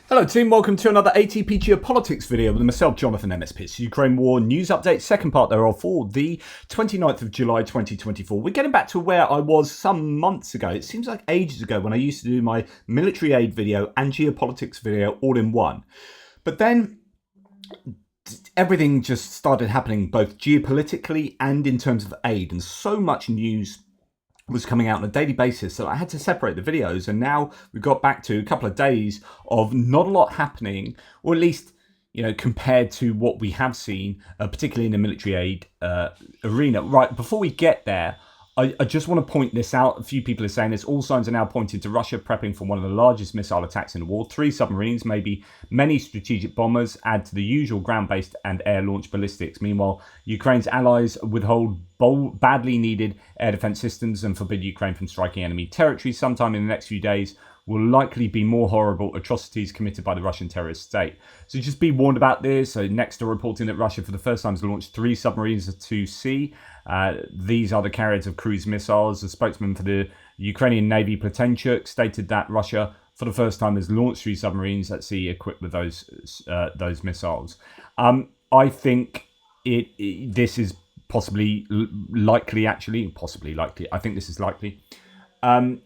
Hello team, welcome to another ATP Geopolitics video with myself, Jonathan MSP. Ukraine War News Update, second part thereof for the 29th of July 2024. We're getting back to where I was some months ago. It seems like ages ago when I used to do my military aid video and geopolitics video all in one. But then everything just started happening both geopolitically and in terms of aid, and so much news was coming out on a daily basis, so I had to separate the videos, and now we've got back to a couple of days of not a lot happening, or at least, compared to what we have seen, particularly in the military aid arena. Right, before we get there, I just want to point this out. A few people are saying this. All signs are now pointing to Russia prepping for one of the largest missile attacks in the war. 3 submarines, maybe many strategic bombers, add to the usual ground-based and air-launched ballistics. Meanwhile, Ukraine's allies withhold badly needed air defense systems and forbid Ukraine from striking enemy territory. Sometime in the next few days will likely be more horrible atrocities committed by the Russian terrorist state. So just be warned about this. So next are reporting that Russia for the first time has launched 3 submarines to sea. These are the carriers of cruise missiles. A spokesman for the Ukrainian Navy, Platenchuk, stated that Russia for the first time has launched 3 submarines at sea equipped with those missiles. I think this is possibly likely, actually. Possibly likely. I think this is likely.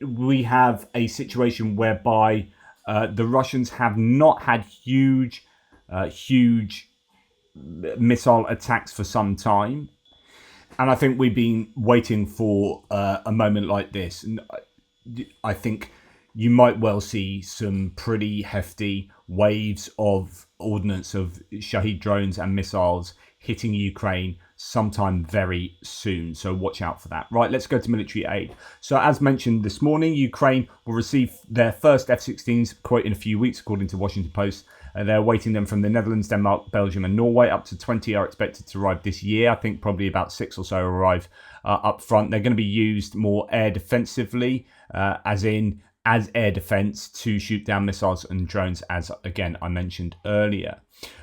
We have a situation whereby the Russians have not had huge missile attacks for some time. And I think we've been waiting for a moment like this. And I think you might well see some pretty hefty waves of ordnance of Shahed drones and missiles hitting Ukraine sometime very soon. So watch out for that. Right, let's go to military aid. So as mentioned this morning, Ukraine will receive their first F-16s, quote, in a few weeks, according to Washington Post. They're awaiting them from the Netherlands, Denmark, Belgium and Norway. Up to 20 are expected to arrive this year. I think probably about 6 or so arrive up front. They're going to be used more air defensively, as air defense to shoot down missiles and drones, as again I mentioned earlier.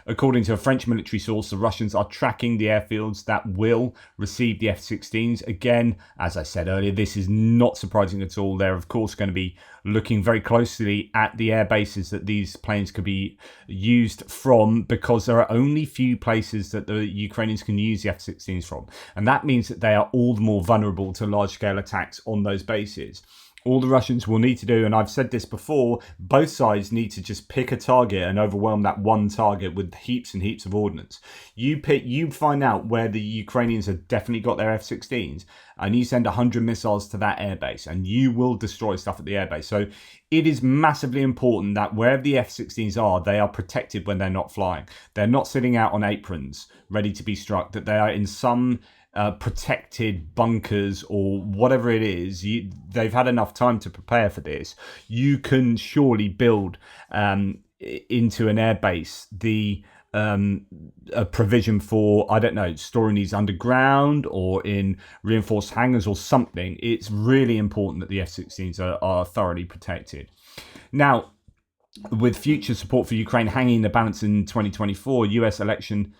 According to a French military source, the Russians are tracking the airfields that will receive the F-16s. Again, as I said earlier, this is not surprising at all. They're, of course, going to be looking very closely at the air bases that these planes could be used from, because there are only few places that the Ukrainians can use the F-16s from. And that means that they are all the more vulnerable to large-scale attacks on those bases. All the Russians will need to do, and I've said this before, both sides need to just pick a target and overwhelm that one target with heaps and heaps of ordnance. You find out where the Ukrainians have definitely got their F-16s, and you send 100 missiles to that airbase, and you will destroy stuff at the airbase. So it is massively important that wherever the F-16s are, they are protected when they're not flying. They're not sitting out on aprons ready to be struck, that they are in some protected bunkers or whatever it is. They've had enough time to prepare for this. You can surely build into an airbase a provision for, I don't know, storing these underground or in reinforced hangars or something. It's really important that the F-16s are thoroughly protected. Now, with future support for Ukraine hanging in the balance in 2024, the US election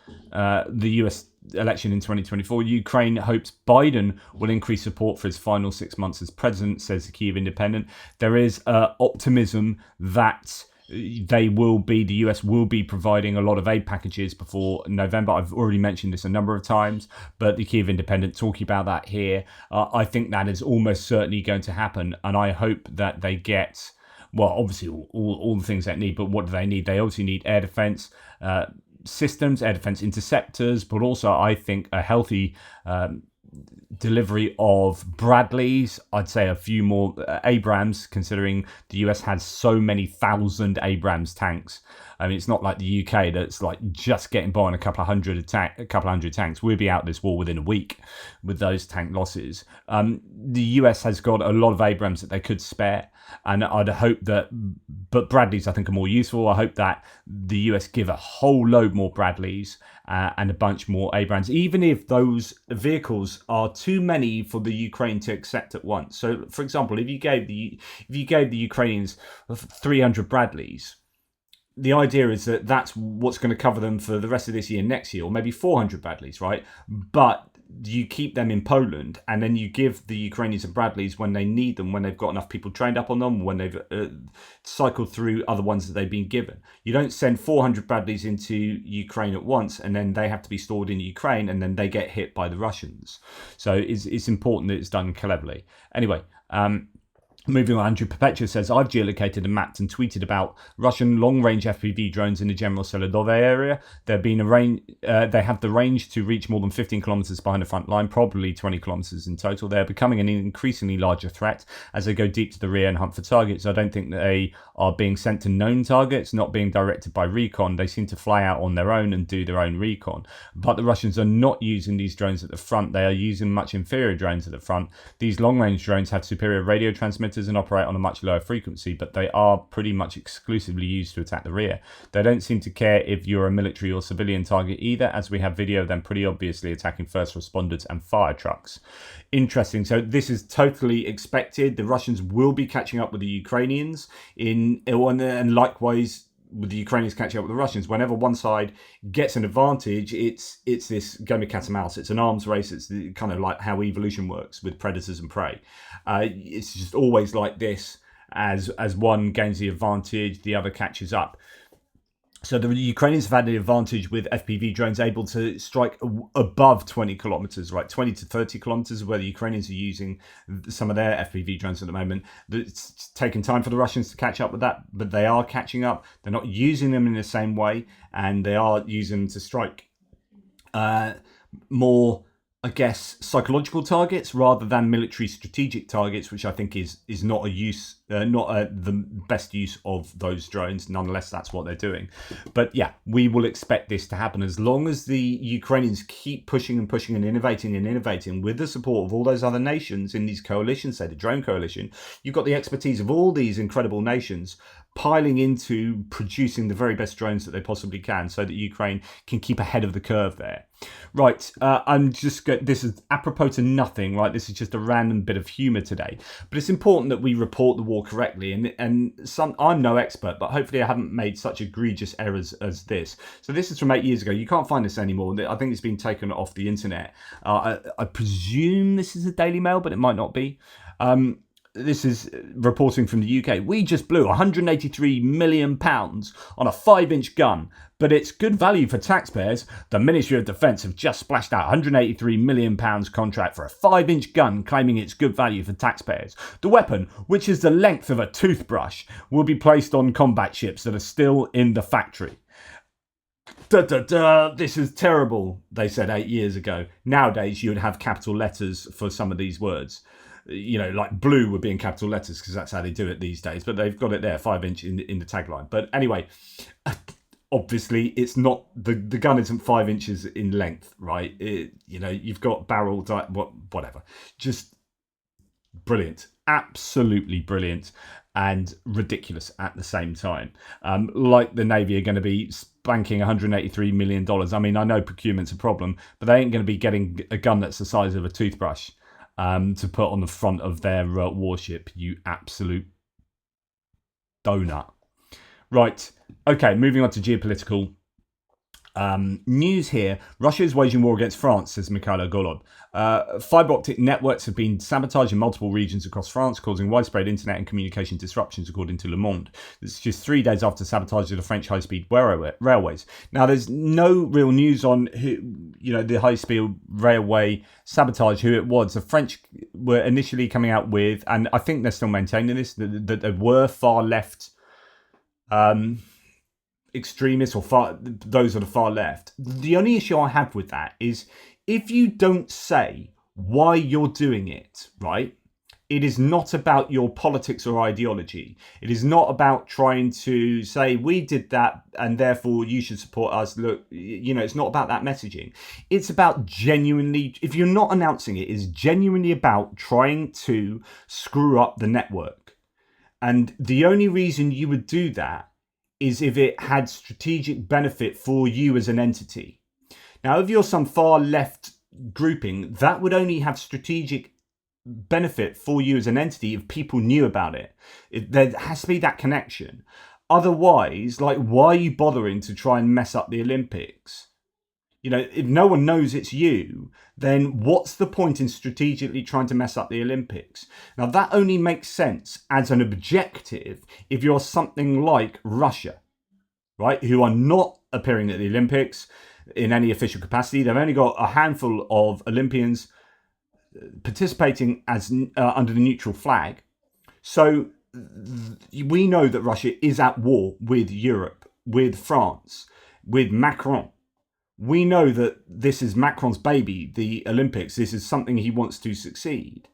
in 2024, Ukraine hopes Biden will increase support for his final 6 months as president, says the Kyiv Independent. There is optimism that the US will be providing a lot of aid packages before November. I've already mentioned this a number of times, but the Kyiv Independent talking about that here. I think that is almost certainly going to happen, and I hope that they get, well, obviously all the things they need, but what do they need? They obviously need air defense systems, air defense interceptors, but also I think a healthy delivery of Bradleys. I'd say a few more Abrams, considering the US has so many thousand Abrams tanks. I mean, it's not like the UK that's like just getting by on a couple of hundred tanks. We'll be out this war within a week with those tank losses. The US has got a lot of Abrams that they could spare, and I'd hope that, but Bradleys I think are more useful. I hope that the US give a whole load more Bradleys and a bunch more Abrams, even if those vehicles are too many for the Ukraine to accept at once. So, for example, if you gave the Ukrainians 300 Bradleys, the idea is that that's what's going to cover them for the rest of this year, next year, or maybe 400 Bradleys, right? But you keep them in Poland, and then you give the Ukrainians and Bradleys when they need them, when they've got enough people trained up on them, when they've cycled through other ones that they've been given. You don't send 400 Bradleys into Ukraine at once, and then they have to be stored in Ukraine, and then they get hit by the Russians. So it's important that it's done cleverly. Anyway, moving on, Andrew Perpetua says, I've geolocated and mapped and tweeted about Russian long-range FPV drones in the general Seladove area. They have the range to reach more than 15 kilometers behind the front line, probably 20 kilometers in total. They're becoming an increasingly larger threat as they go deep to the rear and hunt for targets. I don't think that they are being sent to known targets, not being directed by recon. They seem to fly out on their own and do their own recon. But the Russians are not using these drones at the front. They are using much inferior drones at the front. These long-range drones have superior radio transmitters and operate on a much lower frequency, but they are pretty much exclusively used to attack the rear. They don't seem to care if you're a military or civilian target either, as we have video of them pretty obviously attacking first responders and fire trucks. Interesting. So this is totally expected. The Russians will be catching up with the Ukrainians and likewise with the Ukrainians catching up with the Russians. Whenever one side gets an advantage, it's this game of cat and mouse. It's an arms race. It's kind of like how evolution works with predators and prey. It's just always like this. As one gains the advantage, the other catches up. So the Ukrainians have had the advantage with FPV drones able to strike above 20 kilometers, right? 20 to 30 kilometers, where the Ukrainians are using some of their FPV drones at the moment. It's taken time for the Russians to catch up with that, but they are catching up. They're not using them in the same way, and they are using them to strike more, I guess, psychological targets rather than military strategic targets, which I think is not the best use of those drones. Nonetheless, that's what they're doing. But yeah, we will expect this to happen as long as the Ukrainians keep pushing and innovating with the support of all those other nations in these coalitions, say the drone coalition. You've got the expertise of all these incredible nations piling into producing the very best drones that they possibly can so that Ukraine can keep ahead of the curve there. Right, this is apropos to nothing, right? This is just a random bit of humour today. But it's important that we report the war correctly. I'm no expert, but hopefully I haven't made such egregious errors as this. So this is from 8 years ago. You can't find this anymore. I think it's been taken off the internet. I presume this is a Daily Mail, but it might not be. This is reporting from the UK. We just blew £183 million on a 5-inch gun, but it's good value for taxpayers. The Ministry of Defence have just splashed out £183 million contract for a 5-inch gun, claiming it's good value for taxpayers. The weapon, which is the length of a toothbrush, will be placed on combat ships that are still in the factory. This is terrible, they said 8 years ago. Nowadays, you would have capital letters for some of these words. Like blue would be in capital letters because that's how they do it these days. But they've got it there, 5-inch in the tagline. But anyway, obviously it's not the gun isn't 5 inches in length, right? You've got barrel, whatever. Just brilliant, absolutely brilliant, and ridiculous at the same time. Like the Navy are going to be spanking $183 million. I mean, I know procurement's a problem, but they ain't going to be getting a gun that's the size of a toothbrush. To put on the front of their warship, you absolute donut. Right, okay, moving on to geopolitical news here. Russia is waging war against France, says Mikhailo Golod. Fibre optic networks have been sabotaged in multiple regions across France, causing widespread internet and communication disruptions, according to Le Monde. This is just 3 days after sabotage of the French high-speed railways. Now, there's no real news on the high-speed railway sabotage, who it was. The French were initially coming out with, and I think they're still maintaining this, that there were far left extremists or those on the far left. The only issue I have with that is if you don't say why you're doing it, right? It is not about your politics or ideology. It is not about trying to say we did that and therefore you should support us. Look, it's not about that messaging. It's about genuinely, if you're not announcing it, it's genuinely about trying to screw up the network. And the only reason you would do that is if it had strategic benefit for you as an entity. Now, if you're some far left grouping, that would only have strategic benefit for you as an entity if people knew about it. There has to be that connection. Otherwise, why are you bothering to try and mess up the Olympics? If no one knows it's you, then what's the point in strategically trying to mess up the Olympics? Now, that only makes sense as an objective if you're something like Russia, right? Who are not appearing at the Olympics in any official capacity. They've only got a handful of Olympians participating as under the neutral flag. So we know that Russia is at war with Europe, with France, with Macron. We know that this is Macron's baby, the Olympics. This is something he wants to succeed.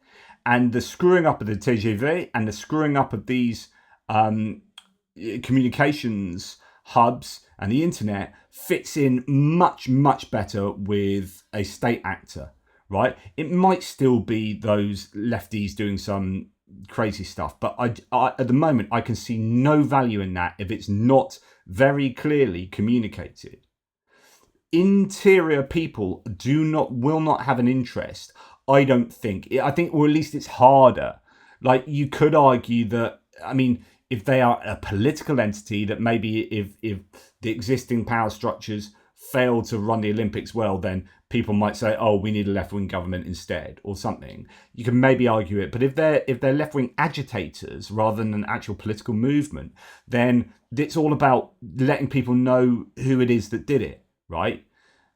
And the screwing up of the TGV and the screwing up of these communications hubs and the internet fits in much, much better with a state actor, right? It might still be those lefties doing some crazy stuff, but I at the moment, I can see no value in that if it's not very clearly communicated. Interior people will not have an interest. I don't think. I think, or at least it's harder. Like, you could argue that, if they are a political entity, that maybe if the existing power structures fail to run the Olympics well, then people might say, oh, we need a left-wing government instead, or something. You can maybe argue it. But if they're left-wing agitators rather than an actual political movement, then it's all about letting people know who it is that did it. Right?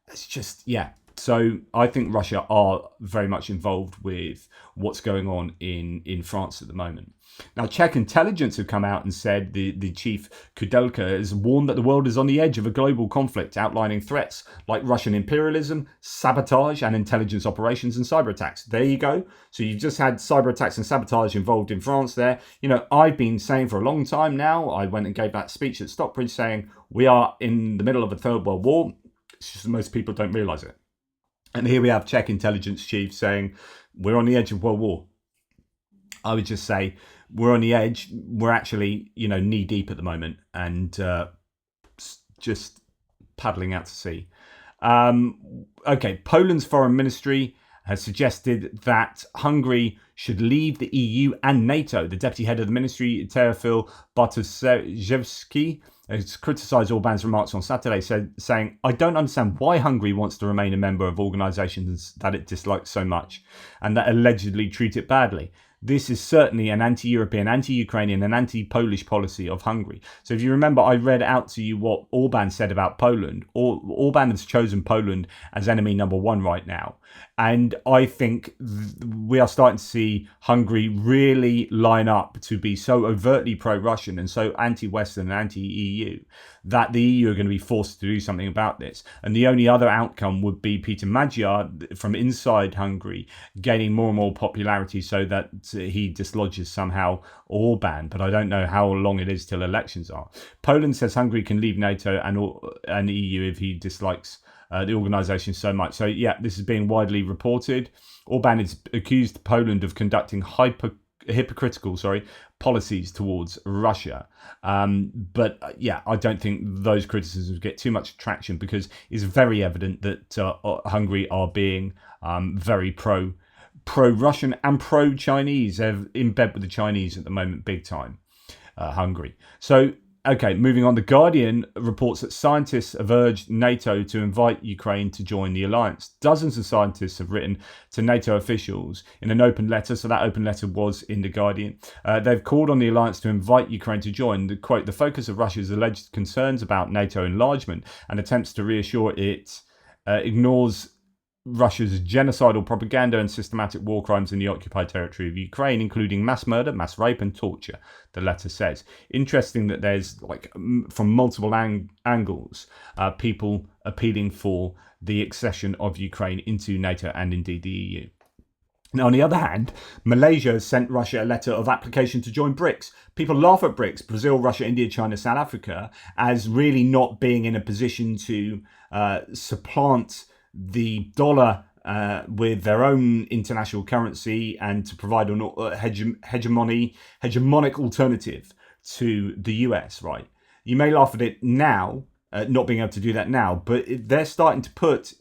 It's just, yeah. So I think Russia are very much involved with what's going on in France at the moment. Now, Czech intelligence have come out and said the chief Kudelka has warned that the world is on the edge of a global conflict, outlining threats like Russian imperialism, sabotage and intelligence operations and cyber attacks. There you go. So you've just had cyber attacks and sabotage involved in France there. I've been saying for a long time now, I went and gave that speech at Stockbridge saying we are in the middle of a Third World War. It's just most people don't realise it. And here we have Czech intelligence chief saying we're on the edge of World War. I would just say we're on the edge. We're actually, knee deep at the moment and just paddling out to sea. Okay, Poland's foreign ministry has suggested that Hungary should leave the EU and NATO. The deputy head of the ministry, Teofil Bartoszewski, has criticised Orban's remarks on Saturday, saying, I don't understand why Hungary wants to remain a member of organisations that it dislikes so much and that allegedly treat it badly. This is certainly an anti-European, anti-Ukrainian and anti-Polish policy of Hungary. So if you remember, I read out to you what Orban said about Poland. Orban has chosen Poland as enemy number one right now. And I think we are starting to see Hungary really line up to be so overtly pro-Russian and so anti-Western and anti-EU that the EU are going to be forced to do something about this. And the only other outcome would be Peter Magyar from inside Hungary gaining more and more popularity so that he dislodges somehow Orban. But I don't know how long it is till elections are. Poland says Hungary can leave NATO and the EU if he dislikes the organisation so much. So yeah, this is being widely reported. Orban has accused Poland of conducting hypocritical policies towards Russia. But yeah, I don't think those criticisms get too much traction because it's very evident that Hungary are being very pro-Russian and pro-Chinese. They're in bed with the Chinese at the moment, big time, Hungary. So, okay, moving on. The Guardian reports that scientists have urged NATO to invite Ukraine to join the alliance. Dozens of scientists have written to NATO officials in an open letter. So that open letter was in The Guardian. They've called on the alliance to invite Ukraine to join. Quote, the focus of Russia's alleged concerns about NATO enlargement and attempts to reassure it ignores Russia's genocidal propaganda and systematic war crimes in the occupied territory of Ukraine, including mass murder, mass rape and torture, the letter says. Interesting that there's, from multiple angles, people appealing for the accession of Ukraine into NATO and indeed the EU. Now, on the other hand, Malaysia has sent Russia a letter of application to join BRICS. People laugh at BRICS, Brazil, Russia, India, China, South Africa, as really not being in a position to supplant the dollar with their own international currency and to provide an hegemonic alternative to the US, right? You may laugh at it now, not being able to do that now, but they're starting to put,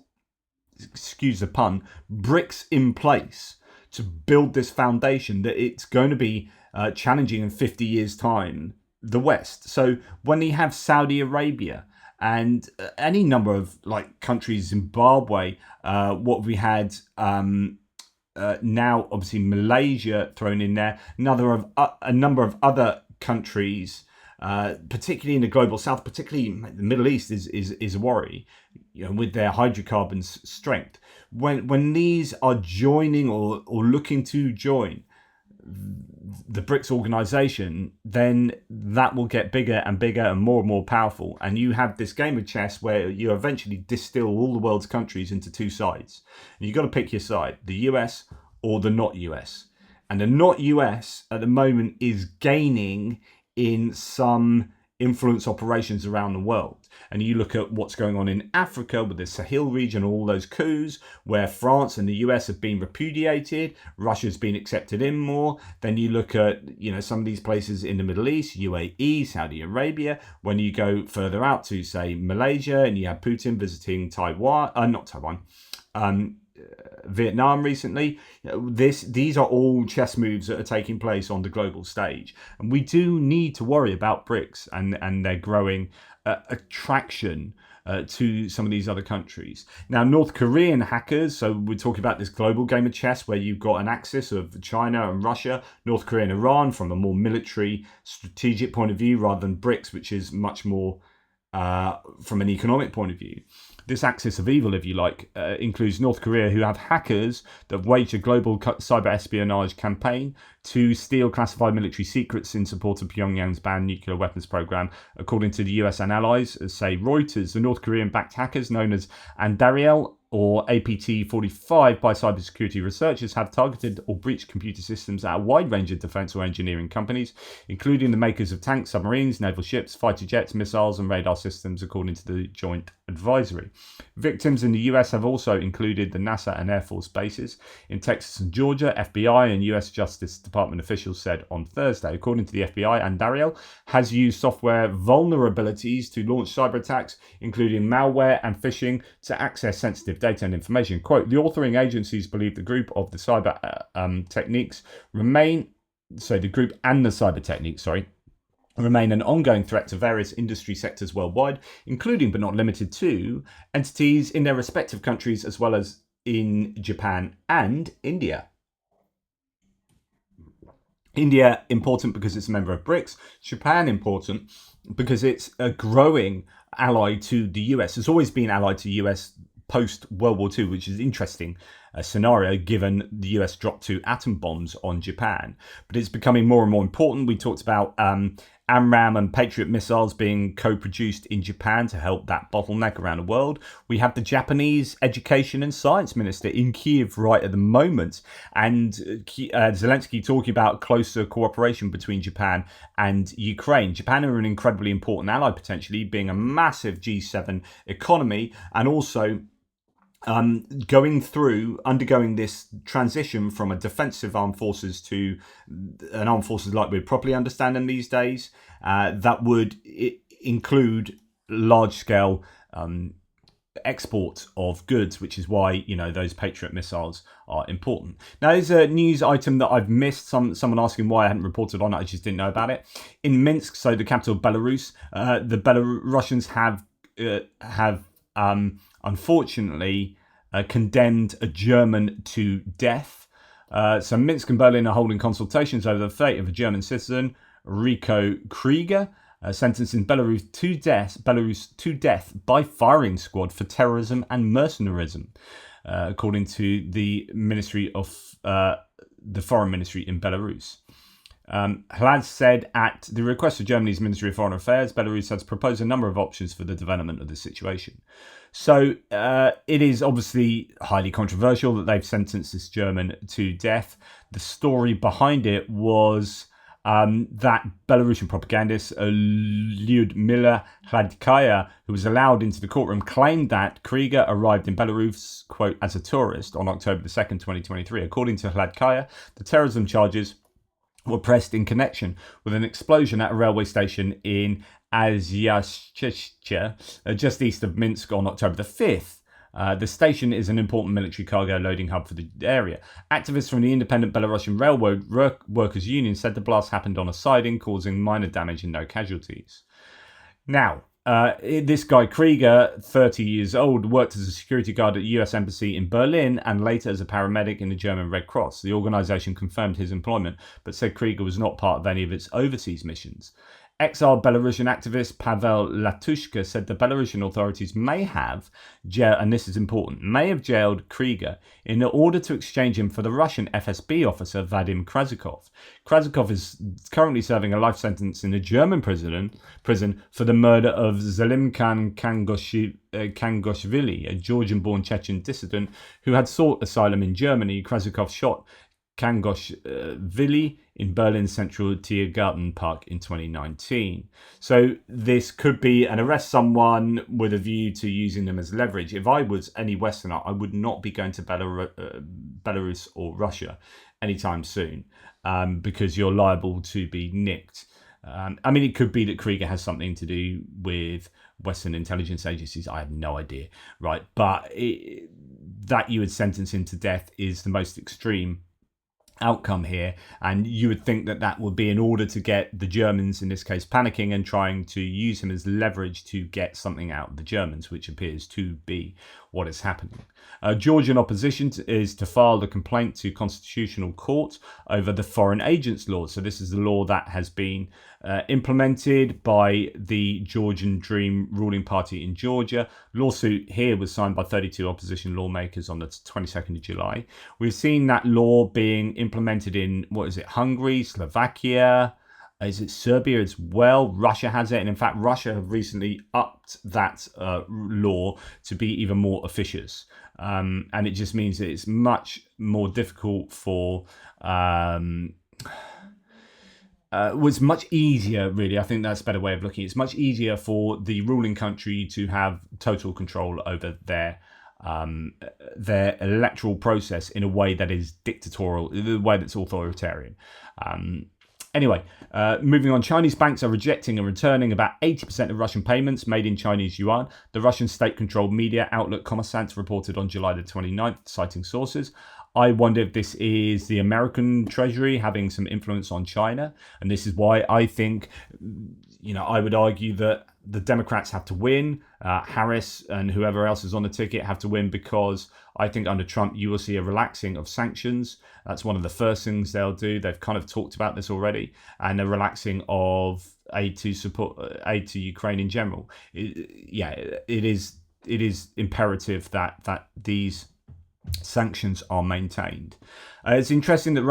excuse the pun, bricks in place to build this foundation that it's going to be challenging in 50 years' time, the West. So when you have Saudi Arabia and any number of like countries, Zimbabwe, what we had. Now, obviously, Malaysia thrown in there. A number of other countries, particularly in the global south, particularly the Middle East, is a worry. With their hydrocarbons strength, when these are joining or looking to join the BRICS organization, then that will get bigger and bigger and more powerful. And you have this game of chess where you eventually distill all the world's countries into two sides. And you've got to pick your side, the US or the not US. And the not US at the moment is gaining in some influence operations around the world. And you look at what's going on in Africa with the Sahel region, all those coups where France and the US have been repudiated, Russia's been accepted in more. Then you look at, some of these places in the Middle East, UAE, Saudi Arabia. When you go further out to, say, Malaysia, and you have Putin visiting Vietnam recently. These are all chess moves that are taking place on the global stage, and we do need to worry about BRICS and their growing attraction to some of these other countries. Now, North Korean hackers, so we're talking about this global game of chess where you've got an axis of China and Russia, North Korea and Iran from a more military strategic point of view rather than BRICS, which is much more from an economic point of view. This axis of evil, if you like, includes North Korea, who have hackers that wage a global cyber espionage campaign to steal classified military secrets in support of Pyongyang's banned nuclear weapons program. According to the US and allies, say Reuters, the North Korean-backed hackers known as Andariel or APT-45 by cybersecurity researchers have targeted or breached computer systems at a wide range of defense or engineering companies, including the makers of tanks, submarines, naval ships, fighter jets, missiles, and radar systems, according to the Joint Advisory. Victims in the US have also included the NASA and Air Force bases in Texas and Georgia. FBI and US Justice Department officials said on Thursday. According to the FBI, Andariel has used software vulnerabilities to launch cyber attacks, including malware and phishing, to access sensitive data and information. Quote, the authoring agencies believe the group of the cyber techniques remain an ongoing threat to various industry sectors worldwide, including but not limited to entities in their respective countries as well as in Japan and India. India, important because it's a member of BRICS. Japan, important because it's a growing ally to the US. It's always been allied to the US post-World War II, which is an interesting scenario given the US dropped 2 atom bombs on Japan. But it's becoming more and more important. We talked about AMRAAM and Patriot missiles being co-produced in Japan to help that bottleneck around the world. We have the Japanese education and science minister in Kyiv right at the moment, and Zelensky talking about closer cooperation between Japan and Ukraine. Japan are an incredibly important ally, potentially being a massive G7 economy, and also undergoing this transition from a defensive armed forces to an armed forces like we properly understand them these days. That would include large-scale export of goods, which is why those Patriot missiles are important. Now, there's a news item that I've missed. Someone asking why I hadn't reported on it. I just didn't know about it. In Minsk, so the capital of Belarus, the Belarusians have unfortunately condemned a German to death. So Minsk and Berlin are holding consultations over the fate of a German citizen, Rico Krieger, sentenced in Belarus to death by firing squad for terrorism and mercenarism, according to the Ministry of the Foreign Ministry in Belarus. Hlad said at the request of Germany's Ministry of Foreign Affairs, Belarus has proposed a number of options for the development of the situation. So it is obviously highly controversial that they've sentenced this German to death. The story behind it was that Belarusian propagandist Lyudmila Hladkaya, who was allowed into the courtroom, claimed that Krieger arrived in Belarus, quote, as a tourist on October the 2nd, 2023. According to Hladkaya, the terrorism charges were pressed in connection with an explosion at a railway station in Azyashchya, just east of Minsk on October the 5th. The station is an important military cargo loading hub for the area. Activists from the Independent Belarusian Railroad Workers Union said the blast happened on a siding, causing minor damage and no casualties. Now, This guy Krieger, 30 years old, worked as a security guard at the US Embassy in Berlin and later as a paramedic in the German Red Cross. The organisation confirmed his employment, but said Krieger was not part of any of its overseas missions. Exiled Belarusian activist Pavel Latushka said the Belarusian authorities may have and this is important, may have jailed Krieger in order to exchange him for the Russian FSB officer Vadim Krasikov. Krasikov is currently serving a life sentence in a German prison for the murder of Zelimkhan Kangoshvili, a Georgian-born Chechen dissident who had sought asylum in Germany. Krasikov shot Kangoshvili in Berlin's central Tiergarten Park in 2019. So this could be an arrest someone with a view to using them as leverage. If I was any Westerner, I would not be going to Belarus or Russia anytime soon because you're liable to be nicked. I mean, it could be that Krieger has something to do with Western intelligence agencies. I have no idea, right? But that you would sentence him to death is the most extreme outcome here, and you would think that that would be in order to get the Germans, in this case, panicking and trying to use him as leverage to get something out of the Germans, which appears to be what is happening. Georgian opposition is to file the complaint to Constitutional Court over the Foreign Agents Law. So this is the law that has been implemented by the Georgian Dream ruling party in Georgia. Lawsuit here was signed by 32 opposition lawmakers on the 22nd of July. We've seen that law being implemented in, Hungary, Slovakia, is it Serbia as well? Russia has it. And in fact, Russia have recently upped that law to be even more officious. And it just means that it's much more difficult for... was much easier, really. I think that's a better way of looking. It's much easier for the ruling country to have total control over their electoral process in a way that is dictatorial, the way that's authoritarian. Anyway, moving on, Chinese banks are rejecting and returning about 80% of Russian payments made in Chinese yuan. The Russian state-controlled media outlet Kommersant reported on July the 29th, citing sources. I wonder if this is the American Treasury having some influence on China. And this is why I think, I would argue that the Democrats have to win. Harris and whoever else is on the ticket have to win, because I think under Trump you will see a relaxing of sanctions. That's one of the first things they'll do. They've kind of talked about this already, and a relaxing of aid to Ukraine in general. It is imperative that these sanctions are maintained. It's interesting that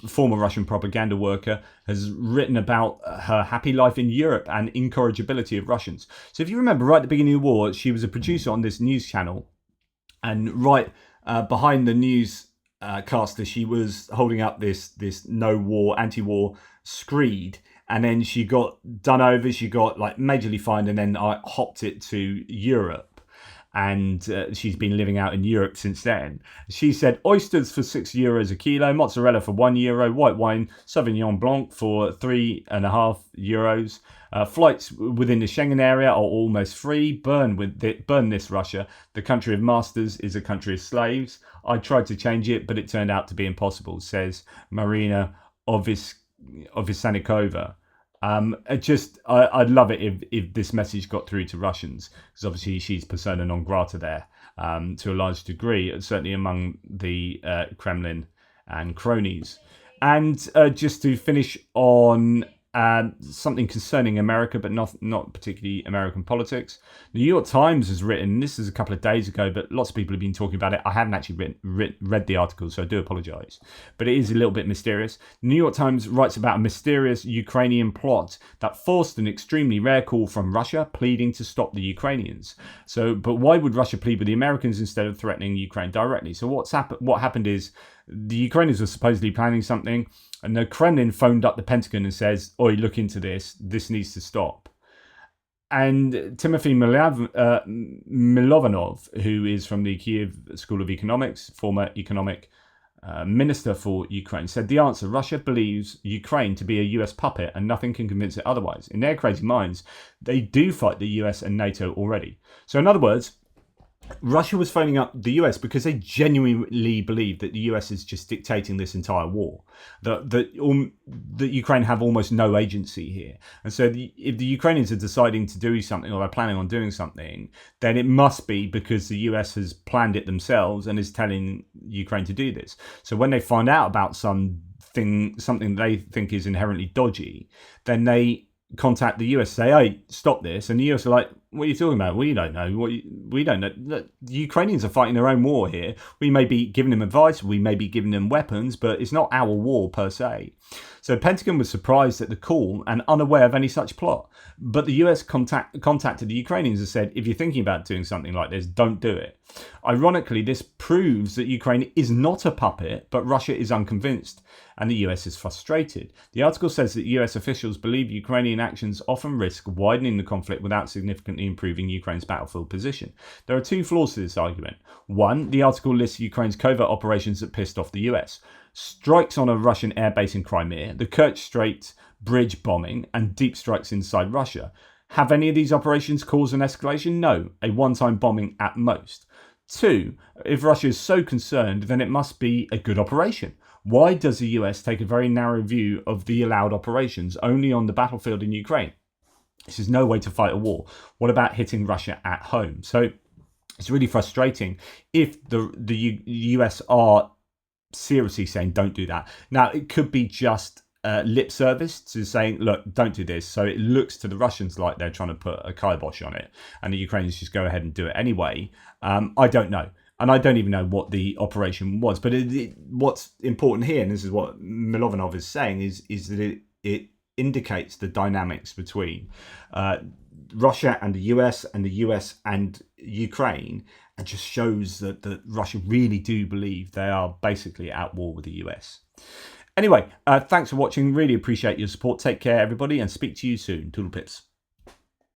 former Russian propaganda worker has written about her happy life in Europe and incorrigibility of Russians. So if you remember, right at the beginning of the war, she was a producer on this news channel, and right behind the newscaster, she was holding up this no-war, anti-war screed, and then she got done over. She got majorly fined, and then I hopped it to Europe. And she's been living out in Europe since then. She said oysters for €6 a kilo, mozzarella for €1, white wine Sauvignon Blanc for €3.50. Flights within the Schengen area are almost free. Burn this, Russia. The country of masters is a country of slaves. I tried to change it, but it turned out to be impossible, says Marina Ovisanikova. I'd love it if this message got through to Russians, because obviously she's persona non grata there to a large degree, certainly among the Kremlin and cronies. And just to finish on something concerning America, but not particularly American politics. The New York Times has written, this is a couple of days ago, but lots of people have been talking about it. I haven't actually read the article, so I do apologise. But it is a little bit mysterious. The New York Times writes about a mysterious Ukrainian plot that forced an extremely rare call from Russia pleading to stop the Ukrainians. But why would Russia plead with the Americans instead of threatening Ukraine directly? So what happened is the Ukrainians were supposedly planning something, and the Kremlin phoned up the Pentagon and says, "Oi, look into this. This needs to stop." And Timothy Milovanov, who is from the Kiev School of Economics, former economic minister for Ukraine, said the answer: Russia believes Ukraine to be a US puppet, and nothing can convince it otherwise. In their crazy minds, they do fight the US and NATO already. So in other words, Russia was phoning up the US because they genuinely believe that the US is just dictating this entire war. That Ukraine have almost no agency here, and so if the Ukrainians are deciding to do something or they're planning on doing something, then it must be because the US has planned it themselves and is telling Ukraine to do this. So when they find out about something they think is inherently dodgy, then they contact the US, say, "Hey, stop this," and the US are like, "What are you talking about? We don't know. We don't know. The Ukrainians are fighting their own war here. We may be giving them advice, we may be giving them weapons, but it's not our war per se." So the Pentagon was surprised at the call and unaware of any such plot. But the US contacted the Ukrainians and said, "If you're thinking about doing something like this, don't do it." Ironically, this proves that Ukraine is not a puppet, but Russia is unconvinced and the US is frustrated. The article says that US officials believe Ukrainian actions often risk widening the conflict without significantly improving Ukraine's battlefield position. There are two flaws to this argument. One, the article lists Ukraine's covert operations that pissed off the US. Strikes on a Russian airbase in Crimea, the Kerch Strait bridge bombing, and deep strikes inside Russia. Have any of these operations caused an escalation? No, a one-time bombing at most. Two, if Russia is so concerned, then it must be a good operation. Why does the US take a very narrow view of the allowed operations only on the battlefield in Ukraine? This is no way to fight a war. What about hitting Russia at home? So it's really frustrating if the US are seriously saying don't do that. Now, it could be just lip service to saying, look, don't do this. So it looks to the Russians like they're trying to put a kibosh on it, and the Ukrainians just go ahead and do it anyway. I don't know. And I don't even know what the operation was. But what's important here, and this is what Milovanov is saying, is that it indicates the dynamics between Russia and the US and Ukraine, and just shows that Russia really do believe they are basically at war with the US. Anyway, thanks for watching. Really appreciate your support. Take care, everybody, and speak to you soon. Toodle pips.